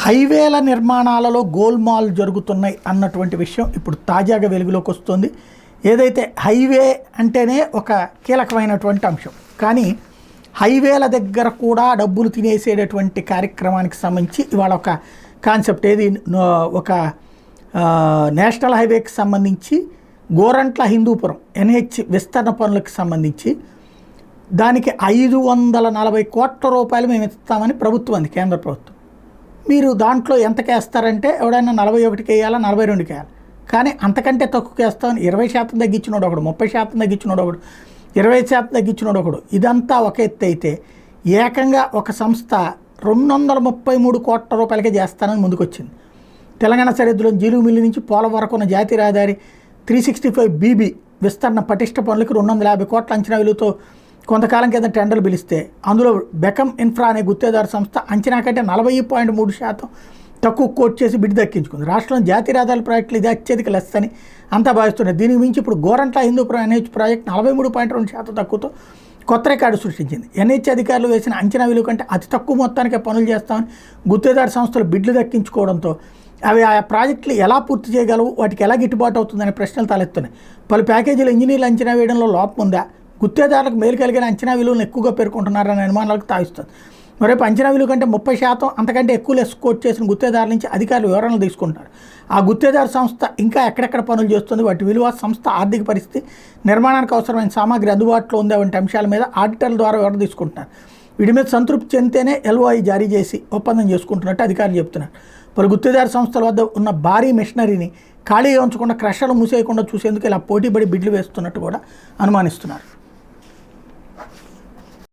హైవేల నిర్మాణాలలో గోల్మాల్ జరుగుతున్నాయి అన్నటువంటి విషయం ఇప్పుడు తాజాగా వెలుగులోకి వస్తుంది. ఏదైతే హైవే అంటేనే ఒక కీలకమైనటువంటి అంశం, కానీ హైవేల దగ్గర కూడా డబ్బులు తినేసేటటువంటి కార్యక్రమానికి సంబంధించి ఇవాళ ఒక కాన్సెప్ట్ ఏది, ఒక నేషనల్ హైవేకి సంబంధించి గోరంట్ల హిందూపురం ఎన్హెచ్ విస్తరణ పనులకు సంబంధించి దానికి 540 కోట్ల రూపాయలు మేము ఇస్తామని ప్రభుత్వం అంది, కేంద్ర ప్రభుత్వం. మీరు దాంట్లో ఎంతకి వేస్తారంటే ఎవడైనా 41కి వేయాలా, 42కి వేయాలి, కానీ అంతకంటే తక్కువకి వేస్తామని 20% తగ్గించినోడు ఒకడు, 30% తగ్గించినోడు ఒకడు, 20% తగ్గించినోడు ఒకడు. ఇదంతా ఒక ఎత్తు అయితే ఏకంగా ఒక సంస్థ 233 కోట్ల రూపాయలకే చేస్తానని ముందుకొచ్చింది. తెలంగాణ సరిహద్దులో జీలు మిల్లి నుంచి పోలవరం వరకు ఉన్న జాతీయ రహదారి 365BB విస్తరణ పటిష్ట పనులకు 250 కోట్ల అంచనా విలువతో కొంతకాలం కింద టెండర్లు పిలిస్తే అందులో బెకమ్ ఇన్ఫ్రా అనే గుత్తేదారు సంస్థ అంచనా కంటే 40.3% తక్కువ కోట్ చేసి బిడ్డ దక్కించుకుంది. రాష్ట్రంలో జాతీయ రహదారుల ప్రాజెక్టులు ఇది అత్యధిక లెస్ అని అంతా భావిస్తున్నారు. దీనికి మించి ఇప్పుడు గోరంట్ల హిందూపురం ఎన్హెచ్ ప్రాజెక్ట్ 43.2% తక్కువతో కొత్త రికార్డు సృష్టించింది. ఎన్హెచ్ అధికారులు వేసిన అంచనా విలువ కంటే అతి తక్కువ మొత్తానికే పనులు చేస్తామని గుత్తేదారు సంస్థలు బిడ్లు దక్కించుకోవడంతో అవి ఆ ప్రాజెక్టులు ఎలా పూర్తి చేయగలవు, వాటికి ఎలా గిట్టుబాటు అవుతుందనే ప్రశ్నలు తలెత్తున్నాయి. పలు ప్యాకేజీలు ఇంజనీర్లు అంచనా వేయడంలో లోపం ఉందా, గుత్తేదారులకు మేలు కలిగిన అంచనా విలువలను ఎక్కువగా పేర్కొంటున్నారనే అనుమానాలకు తావిస్తుంది. మరోవైపు అంచనా విలువ కంటే 30% అంతకంటే ఎక్కువ లెస్ కోట్ చేసిన గుత్తేదారుల నుంచి అధికారులు వివరణలు తీసుకుంటున్నారు. ఆ గుత్తేదారు సంస్థ ఇంకా ఎక్కడెక్కడ పనులు చేస్తుంది, వాటి విలువ, సంస్థ ఆర్థిక పరిస్థితి, నిర్మాణానికి అవసరమైన సామాగ్రి అందుబాటులో ఉందా వంటి అంశాల మీద ఆడిటర్ల ద్వారా వివరణ తీసుకుంటున్నారు. వీటి మీద సంతృప్తి చెందితేనే LOI జారీ చేసి ఒప్పందం చేసుకుంటున్నట్టు అధికారులు చెప్తున్నారు. పలు గుత్తేదారు సంస్థల వద్ద ఉన్న భారీ మిషనరీని ఖాళీగా ఉంచకుండా క్రషర్లు మూసేయకుండా చూసేందుకు ఇలా పోటీపడి బిడ్లు వేస్తున్నట్టు కూడా అనుమానిస్తున్నారు.